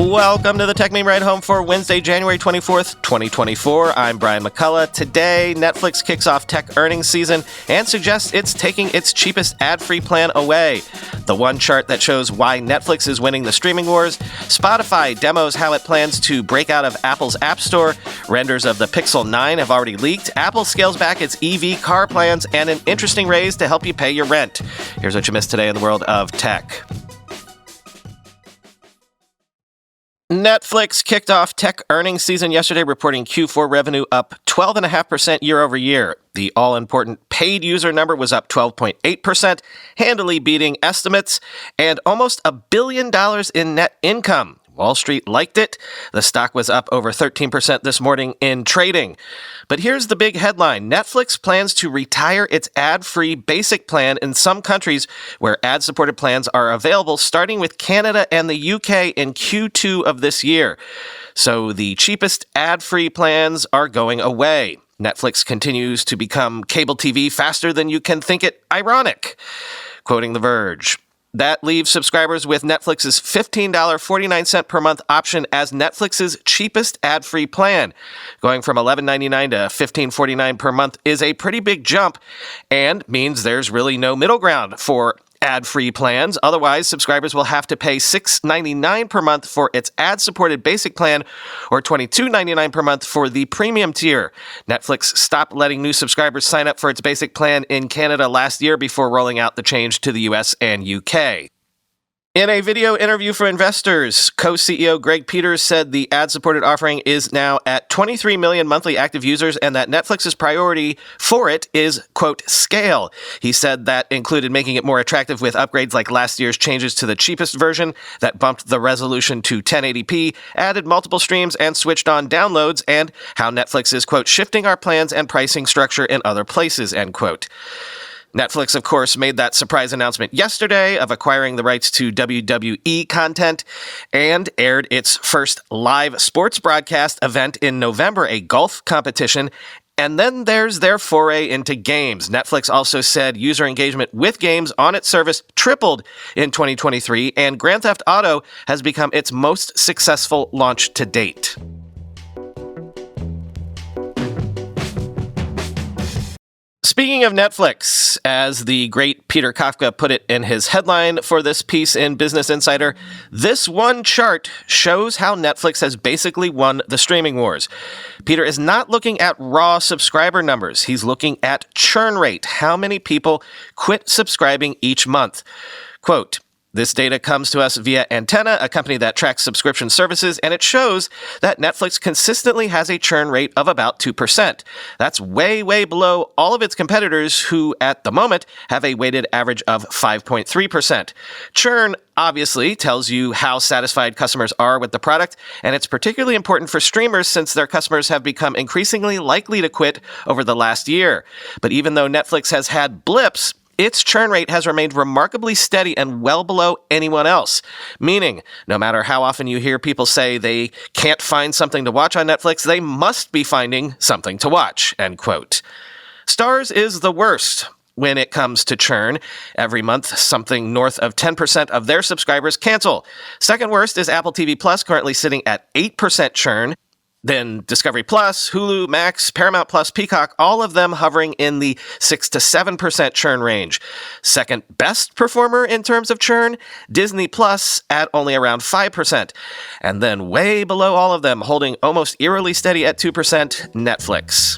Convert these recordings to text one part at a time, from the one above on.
Welcome to the Tech Meme Ride Home for Wednesday, January 24th, 2024. I'm Brian McCullough. Today, Netflix kicks off tech earnings season and suggests it's taking its cheapest ad-free plan away. The one chart that shows why Netflix is winning the streaming wars. Spotify demos how it plans to break out of Apple's App Store. Renders of the Pixel 9 have already leaked. Apple scales back its EV car plans, and an interesting raise to help you pay your rent. Here's what you missed today in the world of tech. Netflix kicked off tech earnings season yesterday, reporting Q4 revenue up 12.5% year over year. The all-important paid user number was up 12.8%, handily beating estimates, and almost $1 billion in net income. Wall Street liked it. The stock was up over 13% this morning in trading. But here's the big headline. Netflix plans to retire its ad-free basic plan in some countries where ad-supported plans are available, starting with Canada and the UK in Q2 of this year. So the cheapest ad-free plans are going away. Netflix continues to become cable TV faster than you can think it ironic. Quoting The Verge. That leaves subscribers with Netflix's $15.49 per month option as Netflix's cheapest ad-free plan. Going from $11.99 to $15.49 per month is a pretty big jump and means there's really no middle ground for ad-free plans. Otherwise, subscribers will have to pay $6.99 per month for its ad-supported basic plan or $22.99 per month for the premium tier. Netflix stopped letting new subscribers sign up for its basic plan in Canada last year before rolling out the change to the US and UK. In a video interview for investors, co-CEO Greg Peters said the ad-supported offering is now at 23 million monthly active users and that Netflix's priority for it is, quote, scale. He said that included making it more attractive with upgrades like last year's changes to the cheapest version that bumped the resolution to 1080p, added multiple streams, and switched on downloads, and how Netflix is, quote, shifting our plans and pricing structure in other places, end quote. Netflix, of course, made that surprise announcement yesterday of acquiring the rights to WWE content and aired its first live sports broadcast event in November, a golf competition. And then there's their foray into games. Netflix also said user engagement with games on its service tripled in 2023, and Grand Theft Auto has become its most successful launch to date. Speaking of Netflix, as the great Peter Kafka put it in his headline for this piece in Business Insider, this one chart shows how Netflix has basically won the streaming wars. Peter is not looking at raw subscriber numbers. He's looking at churn rate, how many people quit subscribing each month. Quote, this data comes to us via Antenna, a company that tracks subscription services, and it shows that Netflix consistently has a churn rate of about 2%. That's way, way below all of its competitors who, at the moment, have a weighted average of 5.3%. Churn obviously tells you how satisfied customers are with the product, and it's particularly important for streamers since their customers have become increasingly likely to quit over the last year. But even though Netflix has had blips, its churn rate has remained remarkably steady and well below anyone else, meaning no matter how often you hear people say they can't find something to watch on Netflix, they must be finding something to watch, end quote. Starz is the worst when it comes to churn. Every month, something north of 10% of their subscribers cancel. Second worst is Apple TV Plus, currently sitting at 8% churn. Then Discovery Plus, Hulu, Max, Paramount Plus, Peacock, all of them hovering in the 6 to 7% churn range. Second best performer in terms of churn, Disney Plus at only around 5%. And then way below all of them, holding almost eerily steady at 2%, Netflix.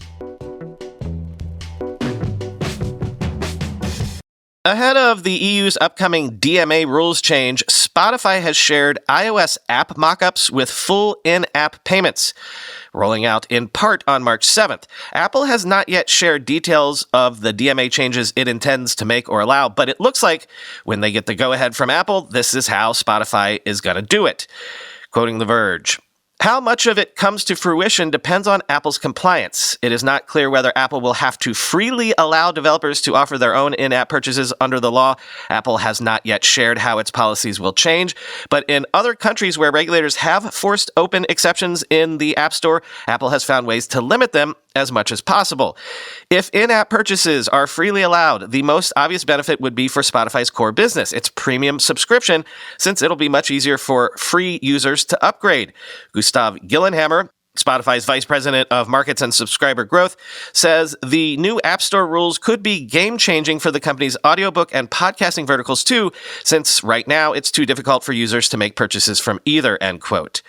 Ahead of the EU's upcoming DMA rules change, Spotify has shared iOS app mockups with full in-app payments, rolling out in part on March 7th. Apple has not yet shared details of the DMA changes it intends to make or allow, but it looks like when they get the go-ahead from Apple, this is how Spotify is going to do it. Quoting The Verge. How much of it comes to fruition depends on Apple's compliance. It is not clear whether Apple will have to freely allow developers to offer their own in-app purchases under the law. Apple has not yet shared how its policies will change. But in other countries where regulators have forced open exceptions in the App Store, Apple has found ways to limit them, as much as possible. If in-app purchases are freely allowed, the most obvious benefit would be for Spotify's core business, its premium subscription, since it'll be much easier for free users to upgrade. Gustav Gillenhammer, Spotify's vice president of markets and subscriber growth, says the new App Store rules could be game-changing for the company's audiobook and podcasting verticals too, since right now it's too difficult for users to make purchases from either, end quote.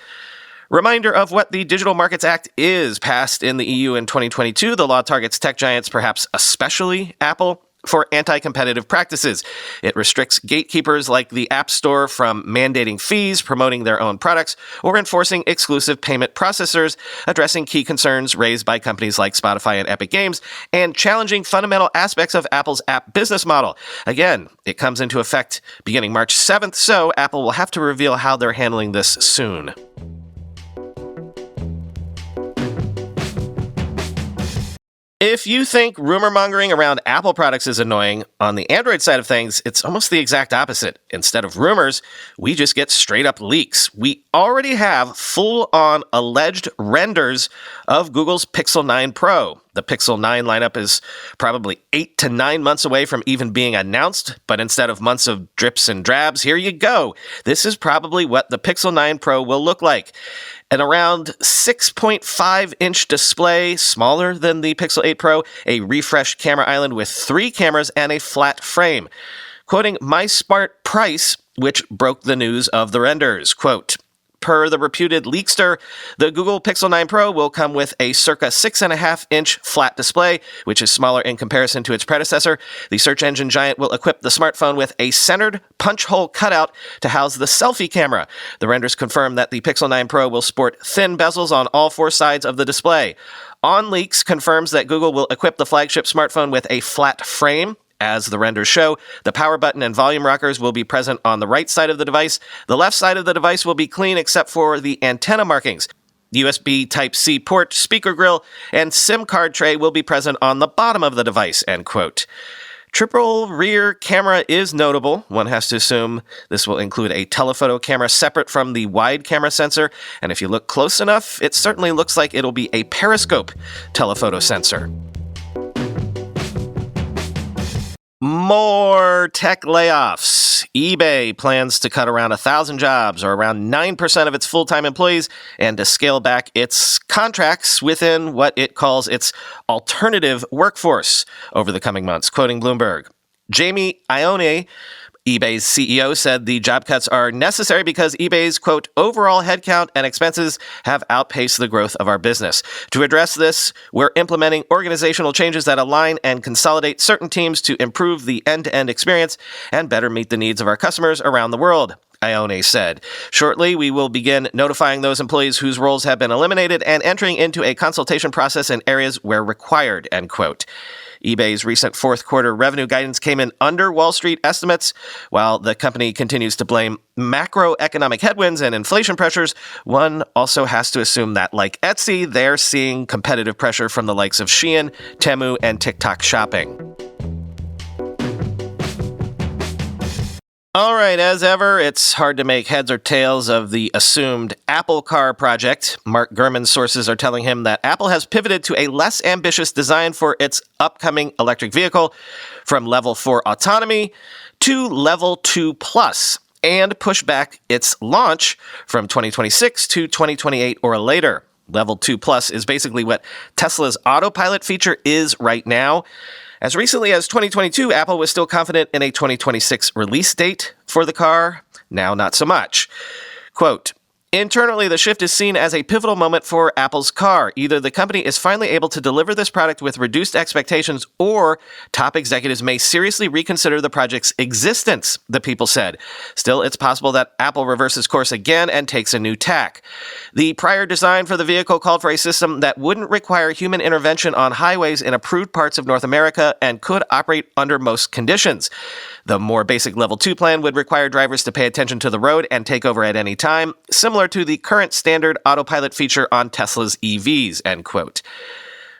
Reminder of what the Digital Markets Act is. Passed in the EU in 2022, the law targets tech giants, perhaps especially Apple, for anti-competitive practices. It restricts gatekeepers like the App Store from mandating fees, promoting their own products, or enforcing exclusive payment processors, addressing key concerns raised by companies like Spotify and Epic Games, and challenging fundamental aspects of Apple's app business model. Again, it comes into effect beginning March 7th, so Apple will have to reveal how they're handling this soon. If you think rumor mongering around Apple products is annoying, on the Android side of things, it's almost the exact opposite. Instead of rumors, we just get straight up leaks. We already have full-on alleged renders of Google's Pixel 9 Pro. The Pixel 9 lineup is probably 8 to 9 months away from even being announced, but instead of months of drips and drabs, here you go. This is probably what the Pixel 9 Pro will look like. An around 6.5-inch display, smaller than the Pixel 8 Pro, a refreshed camera island with 3 cameras, and a flat frame. Quoting MySmartPrice, which broke the news of the renders, quote, per the reputed leakster, the Google Pixel 9 Pro will come with a circa 6.5-inch flat display, which is smaller in comparison to its predecessor. The search engine giant will equip the smartphone with a centered punch hole cutout to house the selfie camera. The renders confirm that the Pixel 9 Pro will sport thin bezels on all 4 sides of the display. OnLeaks confirms that Google will equip the flagship smartphone with a flat frame. As the renders show, the power button and volume rockers will be present on the right side of the device. The left side of the device will be clean except for the antenna markings. The USB Type-C port, speaker grill, and SIM card tray will be present on the bottom of the device, end quote. Triple rear camera is notable. One has to assume this will include a telephoto camera separate from the wide camera sensor, and if you look close enough, it certainly looks like it'll be a periscope telephoto sensor. More tech layoffs. eBay plans to cut around 1,000 jobs, or around 9% of its full-time employees, and to scale back its contracts within what it calls its alternative workforce over the coming months. Quoting Bloomberg, Jamie Iannone, eBay's CEO, said the job cuts are necessary because eBay's, quote, overall headcount and expenses have outpaced the growth of our business. To address this, we're implementing organizational changes that align and consolidate certain teams to improve the end-to-end experience and better meet the needs of our customers around the world, Iannone said. Shortly, we will begin notifying those employees whose roles have been eliminated and entering into a consultation process in areas where required, end quote. eBay's recent fourth quarter revenue guidance came in under Wall Street estimates. While the company continues to blame macroeconomic headwinds and inflation pressures, one also has to assume that, like Etsy, they're seeing competitive pressure from the likes of Shein, Temu, and TikTok shopping. All right, as ever, it's hard to make heads or tails of the assumed Apple Car project. Mark Gurman's sources are telling him that Apple has pivoted to a less ambitious design for its upcoming electric vehicle, from Level 4 autonomy to Level 2 Plus, and push back its launch from 2026 to 2028 or later. Level 2 Plus is basically what Tesla's autopilot feature is right now. As recently as 2022, Apple was still confident in a 2026 release date for the car. Now, not so much. Quote, internally, the shift is seen as a pivotal moment for Apple's car. Either the company is finally able to deliver this product with reduced expectations, or top executives may seriously reconsider the project's existence, the people said. Still, it's possible that Apple reverses course again and takes a new tack. The prior design for the vehicle called for a system that wouldn't require human intervention on highways in approved parts of North America and could operate under most conditions. The more basic Level 2 plan would require drivers to pay attention to the road and take over at any time, similar to the current standard autopilot feature on Tesla's EVs, end quote.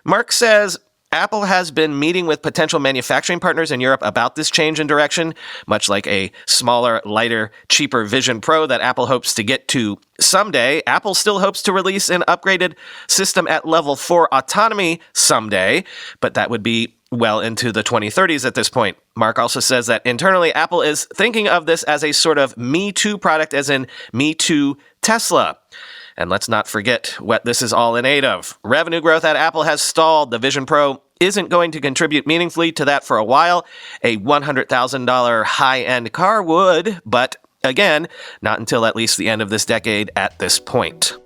Mark says, Apple has been meeting with potential manufacturing partners in Europe about this change in direction, much like a smaller, lighter, cheaper Vision Pro that Apple hopes to get to someday. Apple still hopes to release an upgraded system at level 4 autonomy someday, but that would be well into the 2030s at this point. Mark also says that internally, Apple is thinking of this as a sort of Me Too product, as in Me Too Tesla. And let's not forget what this is all in aid of. Revenue growth at Apple has stalled. The Vision Pro isn't going to contribute meaningfully to that for a while. A $100,000 high-end car would, but again, not until at least the end of this decade at this point.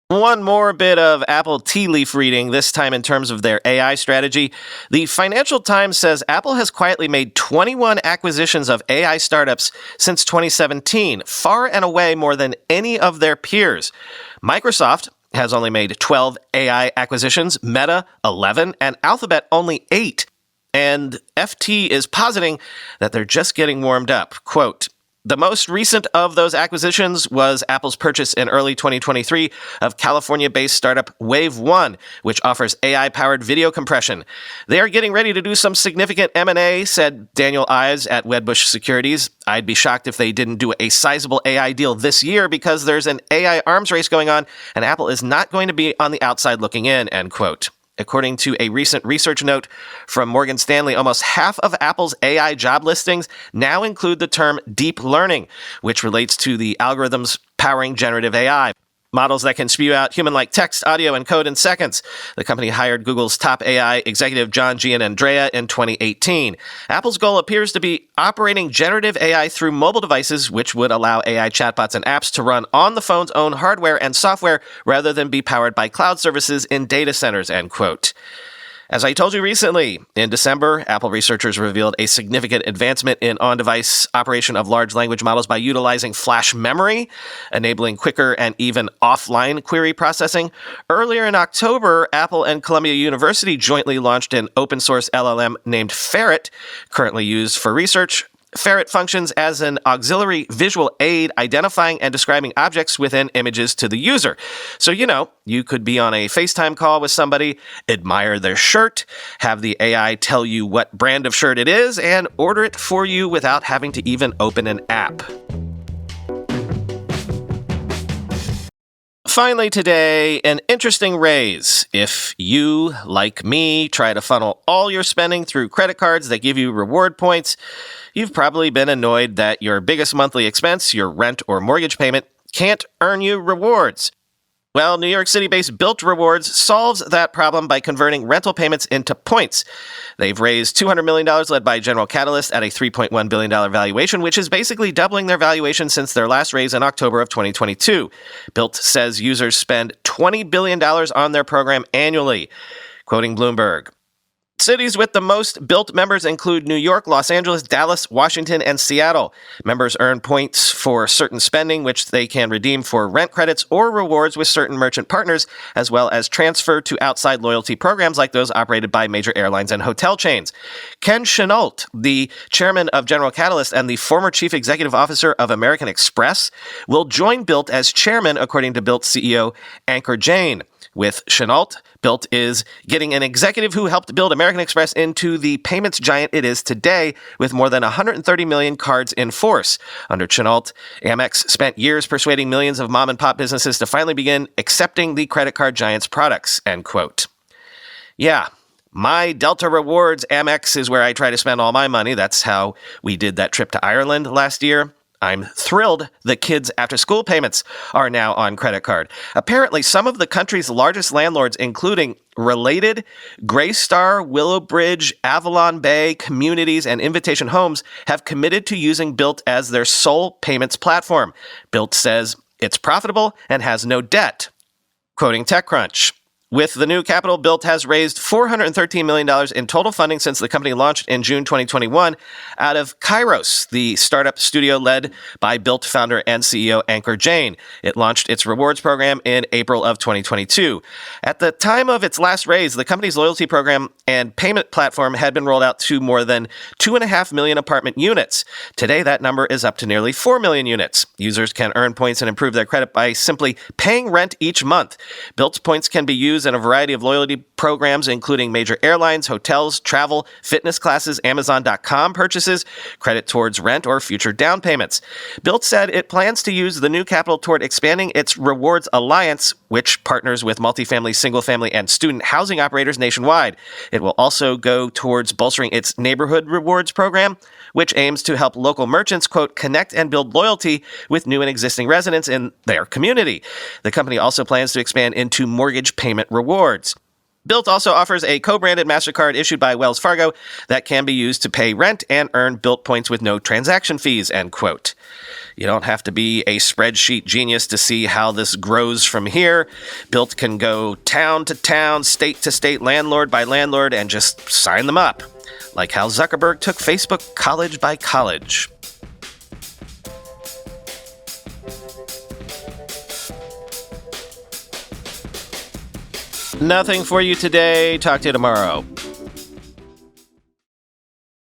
One more bit of Apple tea leaf reading, this time in terms of their AI strategy. The Financial Times says Apple has quietly made 21 acquisitions of AI startups since 2017, far and away more than any of their peers. Microsoft has only made 12 AI acquisitions, Meta 11, and Alphabet only 8. And FT is positing that they're just getting warmed up. Quote, "The most recent of those acquisitions was Apple's purchase in early 2023 of California-based startup Wave One, which offers AI-powered video compression. They are getting ready to do some significant M&A," said Daniel Ives at Wedbush Securities. "I'd be shocked if they didn't do a sizable AI deal this year because there's an AI arms race going on, and Apple is not going to be on the outside looking in," end quote. According to a recent research note from Morgan Stanley, almost half of Apple's AI job listings now include the term deep learning, which relates to the algorithms powering generative AI. Models that can spew out human-like text, audio, and code in seconds. The company hired Google's top AI executive John Gianandrea in 2018. Apple's goal appears to be operating generative AI through mobile devices, which would allow AI chatbots and apps to run on the phone's own hardware and software rather than be powered by cloud services in data centers, end quote. As I told you recently, in December, Apple researchers revealed a significant advancement in on-device operation of large language models by utilizing flash memory, enabling quicker and even offline query processing. Earlier in October, Apple and Columbia University jointly launched an open-source LLM named Ferret, currently used for research. Ferret functions as an auxiliary visual aid, identifying and describing objects within images to the user. So, you could be on a FaceTime call with somebody, admire their shirt, have the AI tell you what brand of shirt it is, and order it for you without having to even open an app. Finally today, an interesting raise. If you, like me, try to funnel all your spending through credit cards that give you reward points, you've probably been annoyed that your biggest monthly expense, your rent or mortgage payment, can't earn you rewards. Well, New York City-based Built Rewards solves that problem by converting rental payments into points. They've raised $200 million led by General Catalyst at a $3.1 billion valuation, which is basically doubling their valuation since their last raise in October of 2022. Built says users spend $20 billion on their program annually. Quoting Bloomberg, cities with the most Built members include New York, Los Angeles, Dallas, Washington, and Seattle. Members earn points for certain spending, which they can redeem for rent credits or rewards with certain merchant partners, as well as transfer to outside loyalty programs like those operated by major airlines and hotel chains. Ken Chenault, the chairman of General Catalyst and the former chief executive officer of American Express, will join Built as chairman, according to Built CEO Ankur Jain. With Chenault, Built is getting an executive who helped build American Express into the payments giant it is today, with more than 130 million cards in force. Under Chenault, Amex spent years persuading millions of mom-and-pop businesses to finally begin accepting the credit card giant's products, end quote. Yeah, my Delta Rewards Amex is where I try to spend all my money. That's how we did that trip to Ireland last year. I'm thrilled the kids' after-school payments are now on credit card. Apparently, some of the country's largest landlords, including Related, Greystar, Willowbridge, Avalon Bay, Communities, and Invitation Homes, have committed to using Built as their sole payments platform. Built says it's profitable and has no debt. Quoting TechCrunch, with the new capital, Built has raised $413 million in total funding since the company launched in June 2021 out of Kairos, the startup studio led by Built founder and CEO Ankur Jain. It launched its rewards program in April of 2022. At the time of its last raise, the company's loyalty program and payment platform had been rolled out to more than 2.5 million apartment units. Today, that number is up to nearly 4 million units. Users can earn points and improve their credit by simply paying rent each month. Built points can be used in a variety of loyalty programs, including major airlines, hotels, travel, fitness classes, Amazon.com purchases, credit towards rent, or future down payments. Built said it plans to use the new capital toward expanding its Rewards Alliance, which partners with multifamily, single-family, and student housing operators nationwide. It will also go towards bolstering its Neighborhood Rewards program, which aims to help local merchants, quote, connect and build loyalty with new and existing residents in their community. The company also plans to expand into mortgage payment rewards. Built also offers a co-branded MasterCard issued by Wells Fargo that can be used to pay rent and earn Built points with no transaction fees, end quote. You don't have to be a spreadsheet genius to see how this grows from here. Built can go town to town, state to state, landlord by landlord, and just sign them up. Like how Zuckerberg took Facebook college by college. Nothing for you today. Talk to you tomorrow.